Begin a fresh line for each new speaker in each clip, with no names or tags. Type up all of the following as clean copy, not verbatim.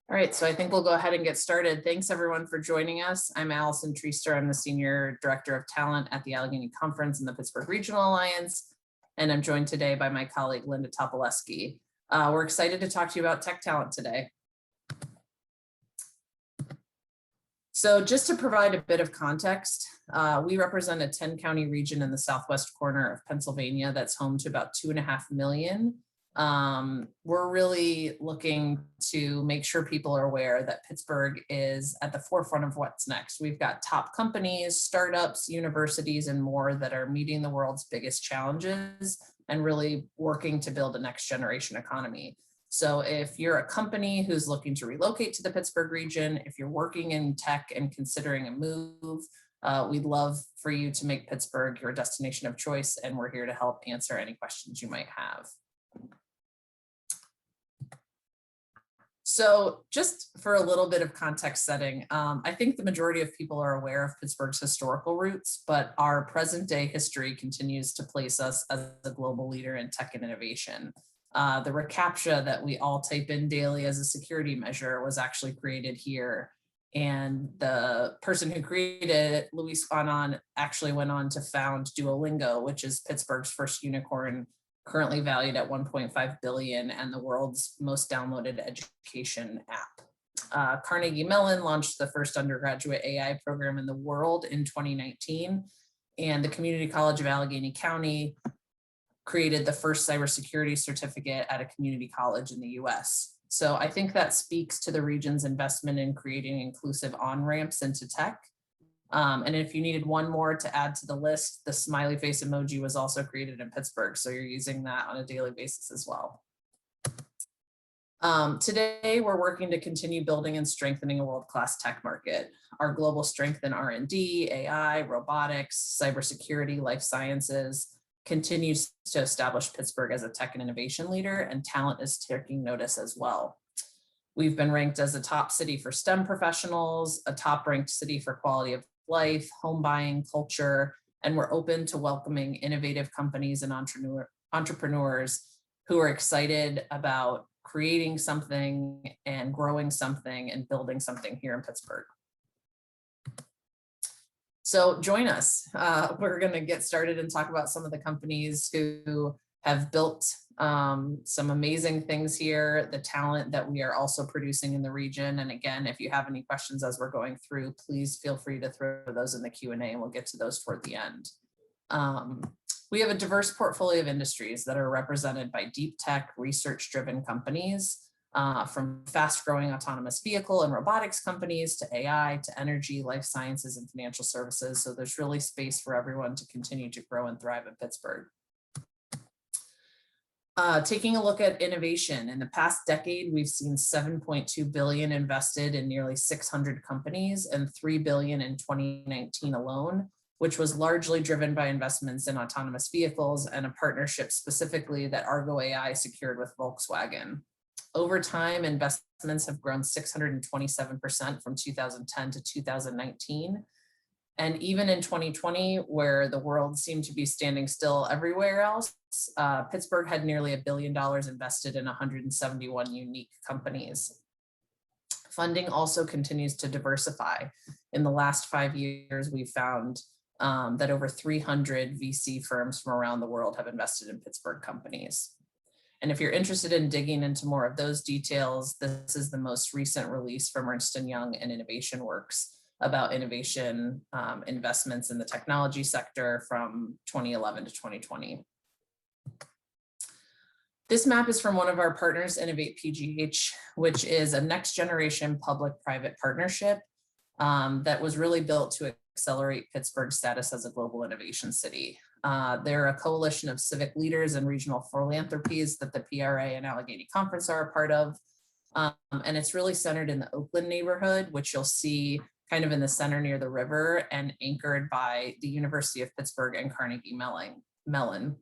All right, so I think we'll go ahead and get started. Thanks everyone for joining us. I'm Allison Treaster. I'm the Senior Director of Talent at the Allegheny Conference and the Pittsburgh Regional Alliance. And I'm joined today by my colleague, Linda Topolewski. We're excited to talk to you about tech talent today. So just to provide a bit of context, we represent a 10-county region in the southwest corner of Pennsylvania that's home to about 2.5 million. We're really looking to make sure people are aware that Pittsburgh is at the forefront of what's next. We've got top companies, startups, universities, and more that are meeting the world's biggest challenges and really working to build a next generation economy. So if you're a company who's looking to relocate to the Pittsburgh region, if you're working in tech and considering a move, we'd love for you to make Pittsburgh your destination of choice, and we're here to help answer any questions you might have. So just for a little bit of context setting, I think the majority of people are aware of Pittsburgh's historical roots, but our present day history continues to place us as a global leader in tech and innovation. The reCAPTCHA that we all type in daily as a security measure was actually created here. And the person who created it, Luis Fanon, actually went on to found Duolingo, which is Pittsburgh's first unicorn, currently valued at 1.5 billion and the world's most downloaded education app. Carnegie Mellon launched the first undergraduate AI program in the world in 2019, and the Community College of Allegheny County created the first cybersecurity certificate at a community college in the US. So I think that speaks to the region's investment in creating inclusive on-ramps into tech. And if you needed one more to add to the list, the smiley face emoji was also created in Pittsburgh. So you're using that on a daily basis as well. Today, we're working to continue building and strengthening a world-class tech market. Our global strength in R&D, AI, robotics, cybersecurity, life sciences continues to establish Pittsburgh as a tech and innovation leader, and talent is taking notice as well. We've been ranked as a top city for STEM professionals, a top ranked city for quality of life, home buying, culture, and we're open to welcoming innovative companies and entrepreneurs who are excited about creating something and growing something and building something here in Pittsburgh. So join us. We're going to get started and talk about some of the companies who have built some amazing things here, the talent that we are also producing in the region. And again, if you have any questions as we're going through, please feel free to throw those in the Q&A and we'll get to those toward the end. We have a diverse portfolio of industries that are represented by deep tech, research-driven companies, from fast-growing autonomous vehicle and robotics companies to AI, to energy, life sciences, and financial services. So there's really space for everyone to continue to grow and thrive in Pittsburgh. Taking a look at innovation, in the past decade, we've seen 7.2 billion invested in nearly 600 companies and 3 billion in 2019 alone, which was largely driven by investments in autonomous vehicles and a partnership specifically that Argo AI secured with Volkswagen. Over time, investments have grown 627% from 2010 to 2019. And even in 2020, where the world seemed to be standing still everywhere else, Pittsburgh had nearly $1 billion invested in 171 unique companies. Funding also continues to diversify. In the last 5 years, we've found that over 300 VC firms from around the world have invested in Pittsburgh companies. And if you're interested in digging into more of those details, this is the most recent release from Ernst & Young and Innovation Works about innovation investments in the technology sector from 2011 to 2020. This map is from one of our partners, Innovate PGH, which is a next generation public-private partnership that was really built to accelerate Pittsburgh's status as a global innovation city. They're a coalition of civic leaders and regional philanthropies that the PRA and Allegheny Conference are a part of. And it's really centered in the Oakland neighborhood, which you'll see kind of in the center near the river and anchored by the University of Pittsburgh and Carnegie Mellon.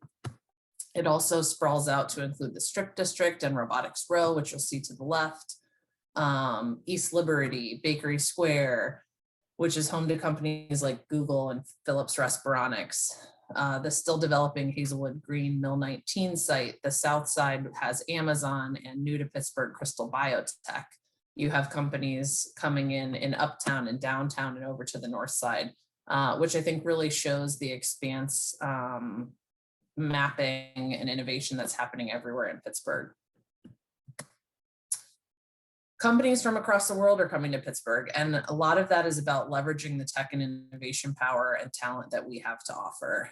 It also sprawls out to include the Strip District and Robotics Row, which you'll see to the left, East Liberty, Bakery Square, which is home to companies like Google and Philips Respironics. The still developing Hazelwood Green Mill 19 site, the south side has Amazon, and new to Pittsburgh, Crystal Biotech. you have companies coming in uptown and downtown and over to the north side, which I think really shows the expanse mapping and innovation that's happening everywhere in Pittsburgh. Companies from across the world are coming to Pittsburgh, and a lot of that is about leveraging the tech and innovation power and talent that we have to offer.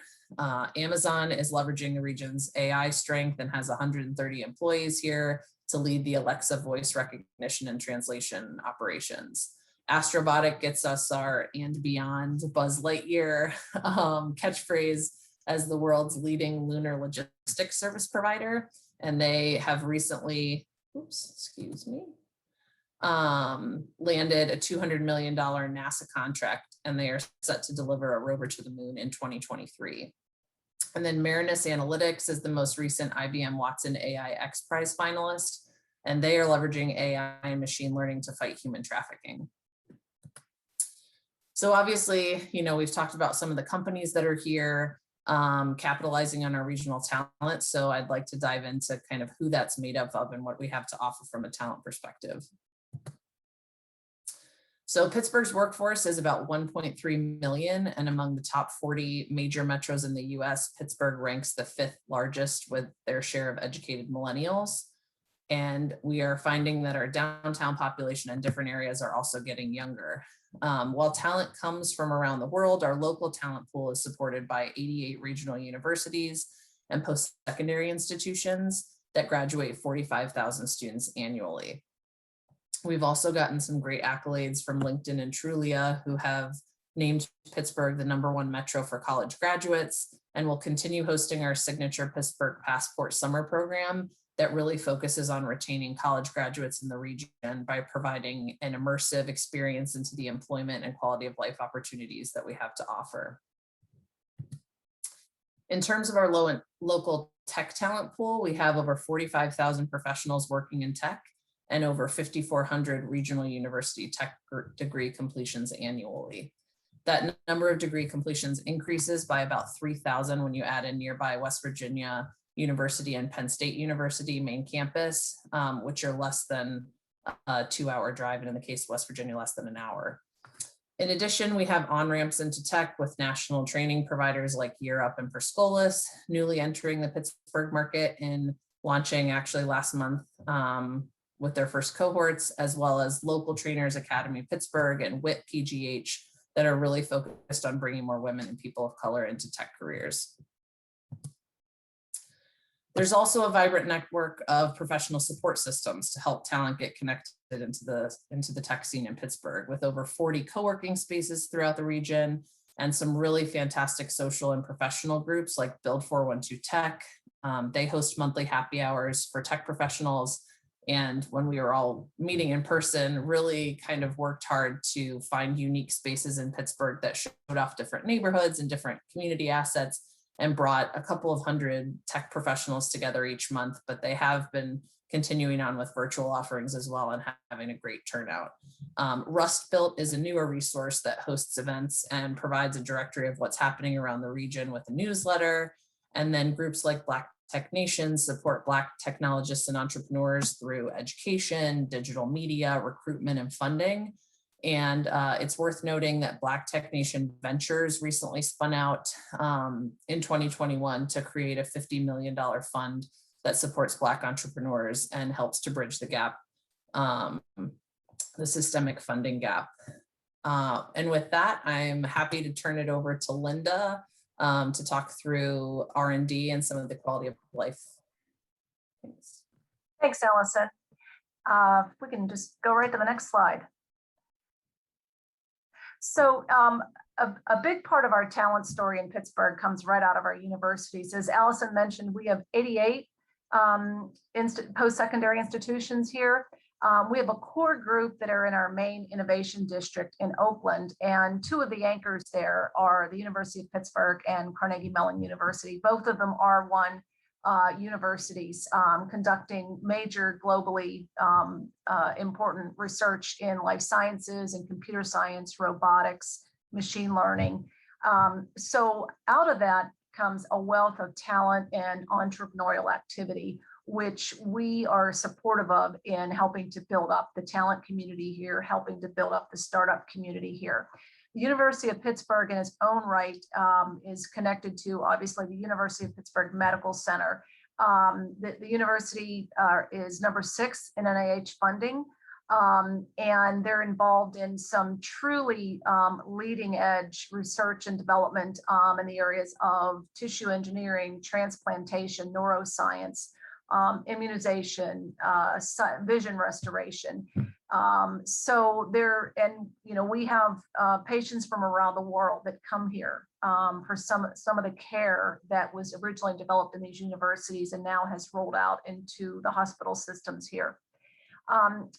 Amazon is leveraging the region's AI strength and has 130 employees here to lead the Alexa voice recognition and translation operations. Astrobotic gets us our and beyond Buzz Lightyear catchphrase as the world's leading lunar logistics service provider. And they have recently, landed a $200 million NASA contract, and they are set to deliver a rover to the moon in 2023. And then Marinus Analytics is the most recent IBM Watson AI X Prize finalist, and they are leveraging AI and machine learning to fight human trafficking. So obviously, we've talked about some of the companies that are here, capitalizing on our regional talent. So I'd like to dive into kind of who that's made up of and what we have to offer from a talent perspective. So Pittsburgh's workforce is about 1.3 million, and among the top 40 major metros in the US, Pittsburgh ranks the 5th largest with their share of educated millennials. And we are finding that our downtown population in different areas are also getting younger. While talent comes from around the world, our local talent pool is supported by 88 regional universities and post-secondary institutions that graduate 45,000 students annually. We've also gotten some great accolades from LinkedIn and Trulia, who have named Pittsburgh the #1 metro for college graduates, and will continue hosting our signature Pittsburgh Passport Summer program that really focuses on retaining college graduates in the region by providing an immersive experience into the employment and quality of life opportunities that we have to offer. In terms of our local tech talent pool, we have over 45,000 professionals working in tech and over 5,400 regional university tech degree completions annually. That number of degree completions increases by about 3,000 when you add in nearby West Virginia University and Penn State University main campus, which are less than a 2-hour drive, and in the case of West Virginia, less than an hour. In addition, we have on-ramps into tech with national training providers like Year Up and Perscolis, newly entering the Pittsburgh market and launching actually last month with their first cohorts, as well as Local Trainers Academy Pittsburgh and WIT PGH that are really focused on bringing more women and people of color into tech careers. There's also a vibrant network of professional support systems to help talent get connected into the tech scene in Pittsburgh, with over 40 co-working spaces throughout the region and some really fantastic social and professional groups like Build 412 Tech. They host monthly happy hours for tech professionals. And when we were all meeting in person, really kind of worked hard to find unique spaces in Pittsburgh that showed off different neighborhoods and different community assets, and brought a couple of hundred tech professionals together each month. But they have been continuing on with virtual offerings as well and having a great turnout. Rust Built is a newer resource that hosts events and provides a directory of what's happening around the region with a newsletter. And then groups like Black Tech Nation support Black technologists and entrepreneurs through education, digital media, recruitment, and funding. And it's worth noting that Black Tech Nation Ventures recently spun out in 2021 to create a $50 million fund that supports Black entrepreneurs and helps to bridge the gap, the systemic funding gap. And with that, I'm happy to turn it over to Linda to talk through R&D and some of the quality of life things.
Thanks, Allison. We can just go right to the next slide. So a big part of our talent story in Pittsburgh comes right out of our universities. As Allison mentioned, we have 88 post-secondary institutions here. We have a core group that are in our main innovation district in Oakland, and 2 of the anchors there are the University of Pittsburgh and Carnegie Mellon University. Both of them are R1 universities conducting major globally important research in life sciences and computer science, robotics, machine learning. So out of that comes a wealth of talent and entrepreneurial activity. which we are supportive of in helping to build up the talent community here, helping to build up the startup community here. The University of Pittsburgh in its own right is connected to, obviously, the University of Pittsburgh Medical Center. The university is number 6 in NIH funding, and they're involved in some truly leading edge research and development in the areas of tissue engineering, transplantation, neuroscience, immunization, vision restoration. So there, and we have patients from around the world that come here for some of the care that was originally developed in these universities and now has rolled out into the hospital systems here.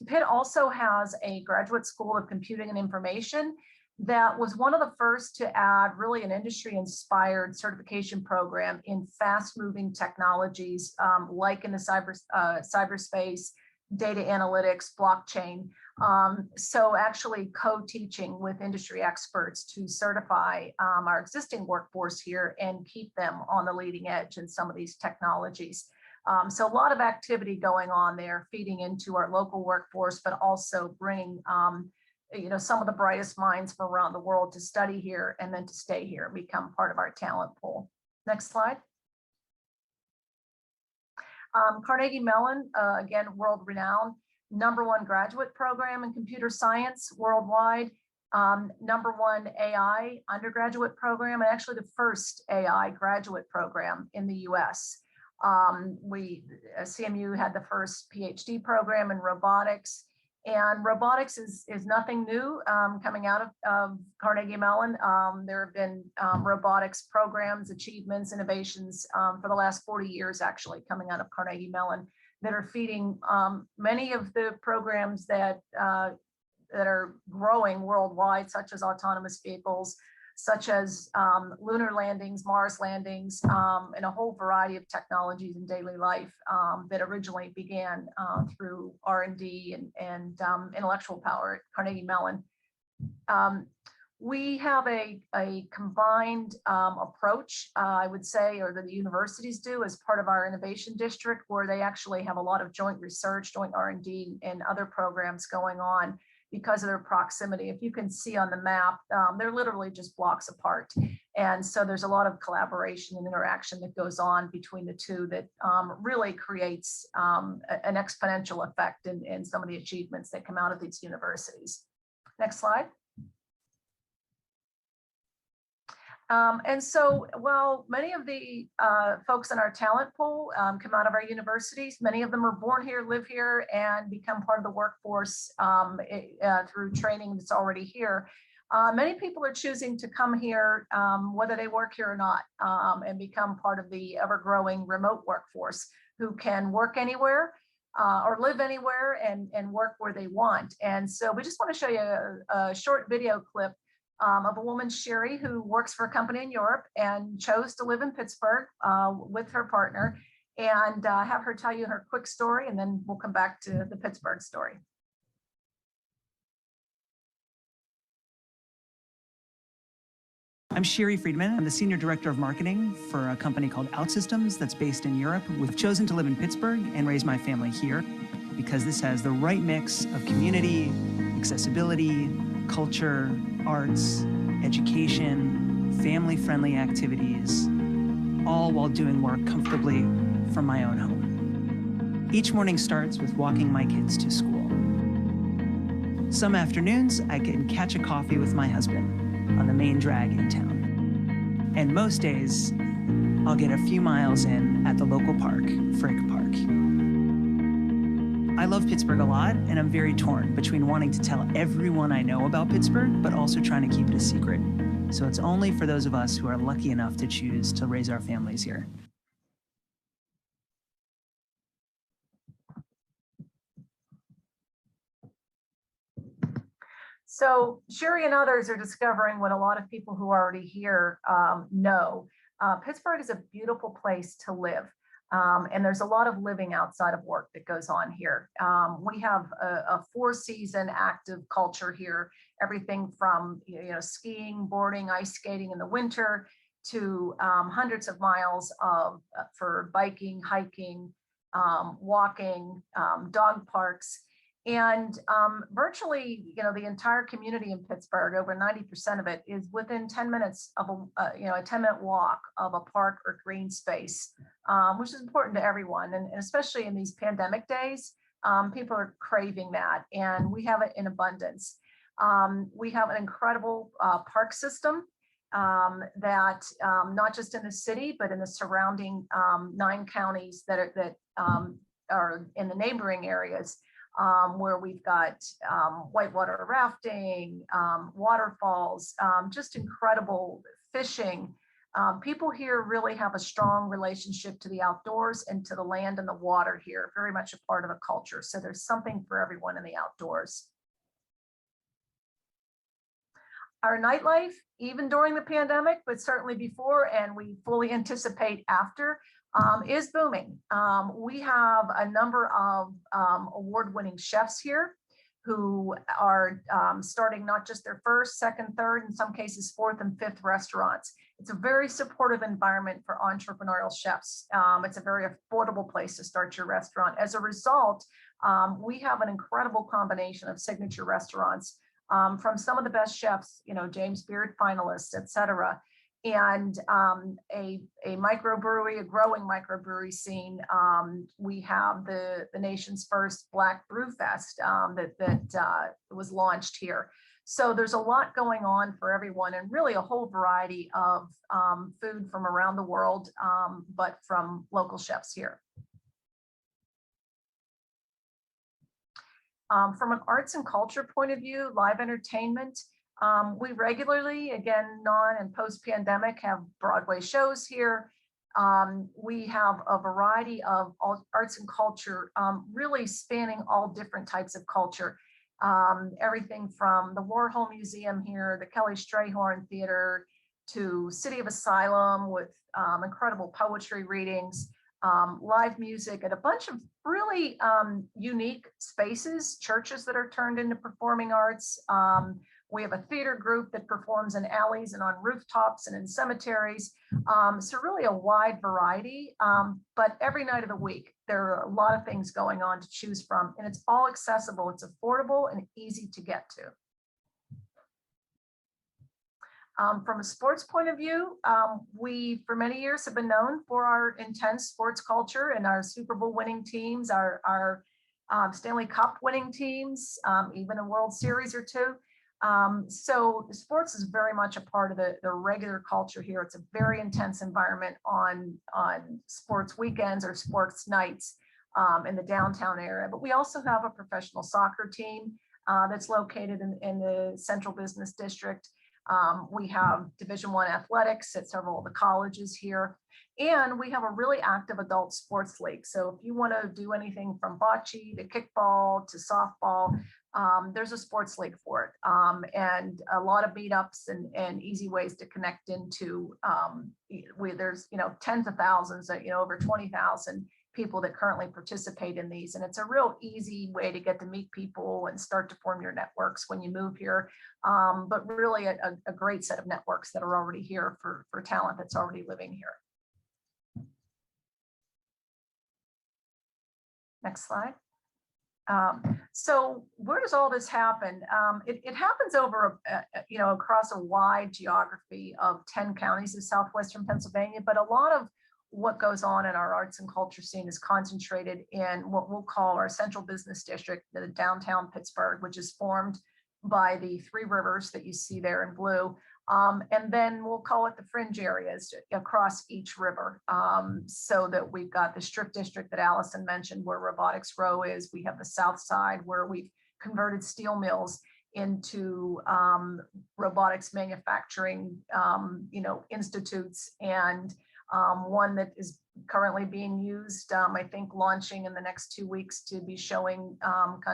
Pitt also has a graduate school of computing and information that was one of the first to add really an industry-inspired certification program in fast-moving technologies like in the cyberspace, data analytics, blockchain. So actually co-teaching with industry experts to certify our existing workforce here and keep them on the leading edge in some of these technologies. So a lot of activity going on there, feeding into our local workforce, but also bringing some of the brightest minds from around the world to study here and then to stay here, become part of our talent pool. Next slide. Carnegie Mellon, again, world renowned, #1 graduate program in computer science worldwide, #1 AI undergraduate program, and actually the first AI graduate program in the US. CMU had the first PhD program in robotics, and robotics is nothing new coming out of Carnegie Mellon. There have been robotics programs, achievements, innovations for the last 40 years actually coming out of Carnegie Mellon that are feeding many of the programs that are growing worldwide, such as autonomous vehicles, such as lunar landings, Mars landings, and a whole variety of technologies in daily life that originally began through R&D and intellectual power at Carnegie Mellon. We have a combined approach, I would say, or that the universities do as part of our innovation district, where they actually have a lot of joint research, joint R&D, and other programs going on because of their proximity. If you can see on the map, they're literally just blocks apart. And so there's a lot of collaboration and interaction that goes on between the two that really creates an exponential effect in some of the achievements that come out of these universities. Next slide. And so while many of the folks in our talent pool come out of our universities, many of them are born here, live here, and become part of the workforce through training that's already here. Many people are choosing to come here, whether they work here or not, and become part of the ever-growing remote workforce who can work anywhere or live anywhere and work where they want. And so we just want to show you a short video clip of a woman, Sherry, who works for a company in Europe and chose to live in Pittsburgh with her partner, and have her tell you her quick story, and then we'll come back to the Pittsburgh story.
I'm Sherry Friedman. I'm the Senior Director of Marketing for a company called OutSystems that's based in Europe. We've chosen to live in Pittsburgh and raise my family here because this has the right mix of community, accessibility, culture, arts, education, family-friendly activities, all while doing work comfortably from my own home. Each morning starts with walking my kids to school. Some afternoons, I can catch a coffee with my husband on the main drag in town. And most days, I'll get a few miles in at the local park, Frick Park. I love Pittsburgh a lot, and I'm very torn between wanting to tell everyone I know about Pittsburgh, but also trying to keep it a secret. So it's only for those of us who are lucky enough to choose to raise our families here.
So Sherry and others are discovering what a lot of people who are already here know. Pittsburgh is a beautiful place to live. And there's a lot of living outside of work that goes on here. We have a 4-season active culture here, everything from skiing, boarding, ice skating in the winter to hundreds of miles for biking, hiking, walking, dog parks. And virtually, the entire community in Pittsburgh, over 90% of it, is within 10 minutes of a 10-minute walk of a park or green space, which is important to everyone. And especially in these pandemic days, people are craving that, and we have it in abundance. We have an incredible park system that not just in the city, but in the surrounding 9 counties that are in the neighboring areas. Where we've got whitewater rafting, waterfalls, just incredible fishing. People here really have a strong relationship to the outdoors and to the land and the water here, very much a part of the culture. So there's something for everyone in the outdoors. Our nightlife, even during the pandemic, but certainly before, and we fully anticipate after, is booming. We have a number of award-winning chefs here who are starting not just their first, second, third, in some cases fourth and fifth restaurants. It's a very supportive environment for entrepreneurial chefs. It's a very affordable place to start your restaurant. As a result, we have an incredible combination of signature restaurants from some of the best chefs, James Beard finalists, et cetera. And a microbrewery, a growing microbrewery scene. We have the nation's first Black Brew Fest that was launched here. So there's a lot going on for everyone, and really a whole variety of food from around the world, but from local chefs here. From an arts and culture point of view, live entertainment, we regularly, again, non and post-pandemic, have Broadway shows here. We have a variety of arts and culture, really spanning all different types of culture. Everything from the Warhol Museum here, the Kelly Strayhorn Theater, to City of Asylum with incredible poetry readings, live music, and a bunch of really unique spaces, churches that are turned into performing arts. We have a theater group that performs in alleys and on rooftops and in cemeteries. So really a wide variety, but every night of the week, there are a lot of things going on to choose from, and it's all accessible. It's affordable and easy to get to. From a sports point of view, we for many years have been known for our intense sports culture and our Super Bowl winning teams, our Stanley Cup winning teams, even a World Series or two. So sports is very much a part of the regular culture here. It's a very intense environment on sports weekends or sports nights in the downtown area. But we also have a professional soccer team that's located in the Central Business District. We have Division I athletics at several of the colleges here. And we have a really active adult sports league. So if you want to do anything from bocce to kickball to softball, there's a sports league for it. And a lot of meetups and easy ways to connect into, there's, tens of thousands, over 20,000 people that currently participate in these. And it's a real easy way to get to meet people and start to form your networks when you move here. But really a great set of networks that are already here for talent that's already living here. Next slide. So where does all this happen? It happens over, across a wide geography of 10 counties of southwestern Pennsylvania, but a lot of what goes on in our arts and culture scene is concentrated in what we'll call our Central Business District, the downtown Pittsburgh, which is formed by the 3 rivers that you see there in blue. And then we'll call it the fringe areas across each river, so that we've got the Strip District that Allison mentioned, where Robotics Row is. We have the South Side, where we've converted steel mills into robotics manufacturing, institutes, and one that is currently being used, I think launching in the next 2 weeks, to be showing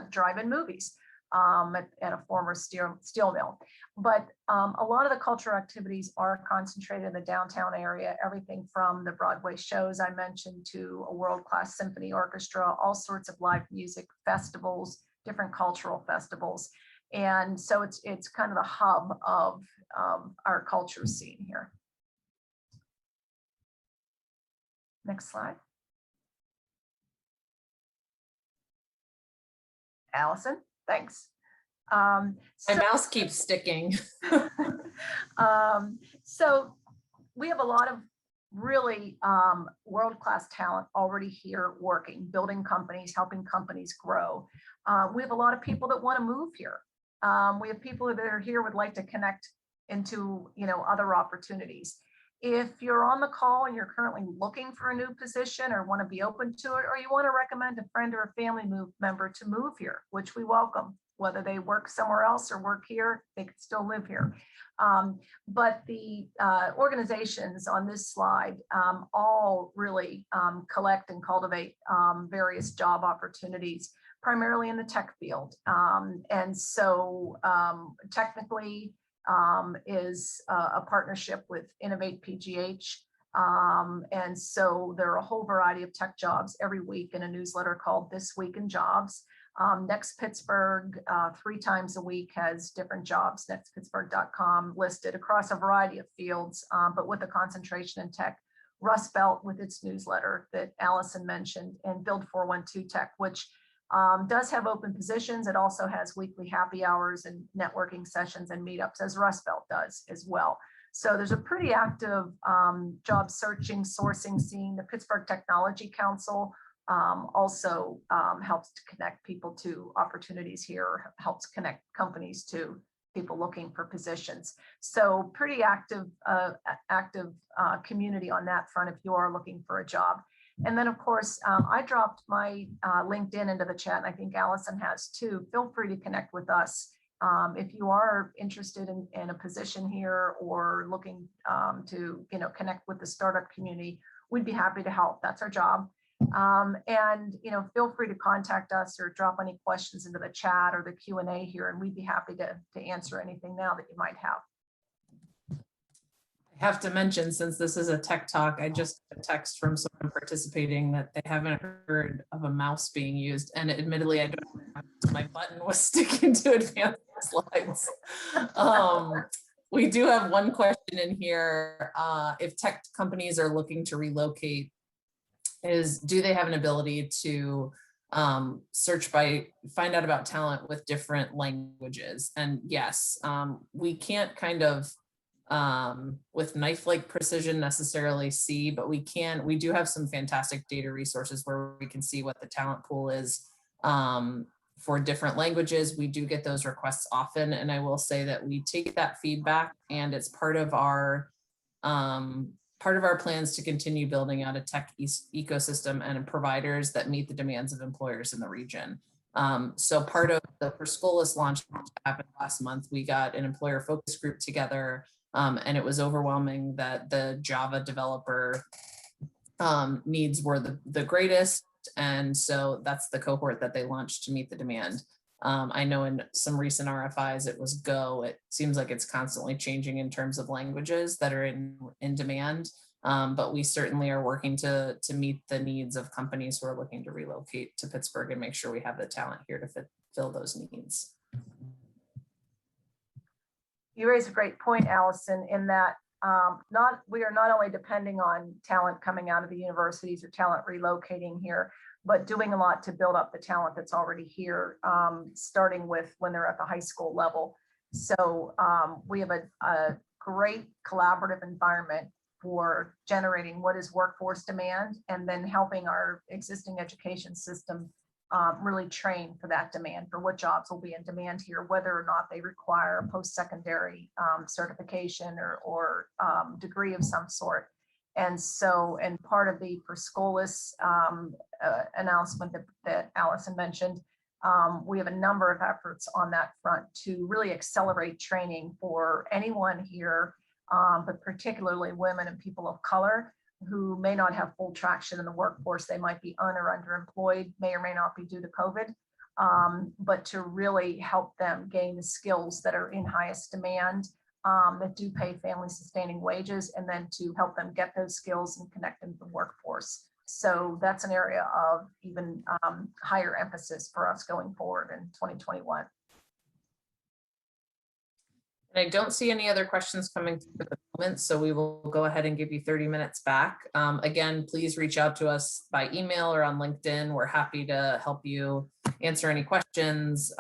drive-in movies at a former steel mill. But a lot of the cultural activities are concentrated in the downtown area, everything from the Broadway shows I mentioned to a world-class symphony orchestra, all sorts of live music festivals, different cultural festivals. And so it's kind of the hub of our culture scene here. Next slide. Allison, thanks.
My mouse keeps sticking.
So we have a lot of really world-class talent already here working, building companies, helping companies grow. We have a lot of people that want to move here. We have people that are here would like to connect into, other opportunities. If you're on the call and you're currently looking for a new position or want to be open to it, or you want to recommend a friend or a family member to move here, which we welcome, whether they work somewhere else or work here, they can still live here. But the organizations on this slide all really collect and cultivate various job opportunities, primarily in the tech field. And so technically is a partnership with Innovate PGH. And so there are a whole variety of tech jobs every week in a newsletter called This Week in Jobs. Next Pittsburgh 3 times a week has different jobs, nextpittsburgh.com, listed across a variety of fields, but with a concentration in tech. Rust Belt with its newsletter that Allison mentioned, and Build 412 Tech, which does have open positions. It also has weekly happy hours and networking sessions and meetups, as Rust Belt does as well. So there's a pretty active job searching, sourcing scene. The Pittsburgh Technology Council also helps to connect people to opportunities here, helps connect companies to people looking for positions. So pretty active community on that front if you are looking for a job. And then, of course, I dropped my LinkedIn into the chat, and I think Allison has too. Feel free to connect with us. If you are interested in a position here or looking to connect with the startup community, we'd be happy to help. That's our job. And feel free to contact us or drop any questions into the chat or the Q&A here, and we'd be happy to answer anything now that you might have.
I have to mention, since this is a tech talk, I just got a text from someone participating that they haven't heard of a mouse being used, and admittedly I don't know, my button was sticking to advance slides. We do have one question in here. If tech companies are looking to relocate, do they have an ability to find out about talent with different languages? And yes, we can't kind of with knife-like precision necessarily see, but we do have some fantastic data resources where we can see what the talent pool is for different languages. We do get those requests often, and I will say that we take that feedback, and it's part of our plans to continue building out a tech ecosystem and providers that meet the demands of employers in the region. So part of the Perscolis launch that happened last month, we got an employer focus group together, and it was overwhelming that the Java developer needs were the greatest. And so that's the cohort that they launched to meet the demand. I know in some recent RFIs, it was Go. It seems like it's constantly changing in terms of languages that are in demand. But we certainly are working to meet the needs of companies who are looking to relocate to Pittsburgh and make sure we have the talent here to fill those needs.
You raise a great point, Allison, in that we are not only depending on talent coming out of the universities or talent relocating here, but doing a lot to build up the talent that's already here, starting with when they're at the high school level. So we have a great collaborative environment for generating what is workforce demand, and then helping our existing education system really train for that demand, for what jobs will be in demand here, whether or not they require a post-secondary certification or degree of some sort. And so, and part of the Perscolis announcement that Allison mentioned, we have a number of efforts on that front to really accelerate training for anyone here, but particularly women and people of color who may not have full traction in the workforce. They might be or underemployed, may or may not be due to COVID, but to really help them gain the skills that are in highest demand, that do pay family sustaining wages, and then to help them get those skills and connect them to the workforce. So that's an area of even higher emphasis for us going forward in 2021.
And I don't see any other questions coming through at the moment, so we will go ahead and give you 30 minutes back. Again, please reach out to us by email or on LinkedIn. We're happy to help you answer any questions,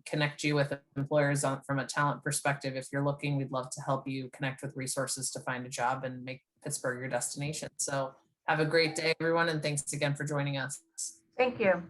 connect you with employers from a talent perspective. If you're looking, we'd love to help you connect with resources to find a job and make Pittsburgh your destination. So have a great day, everyone, and thanks again for joining us.
Thank you.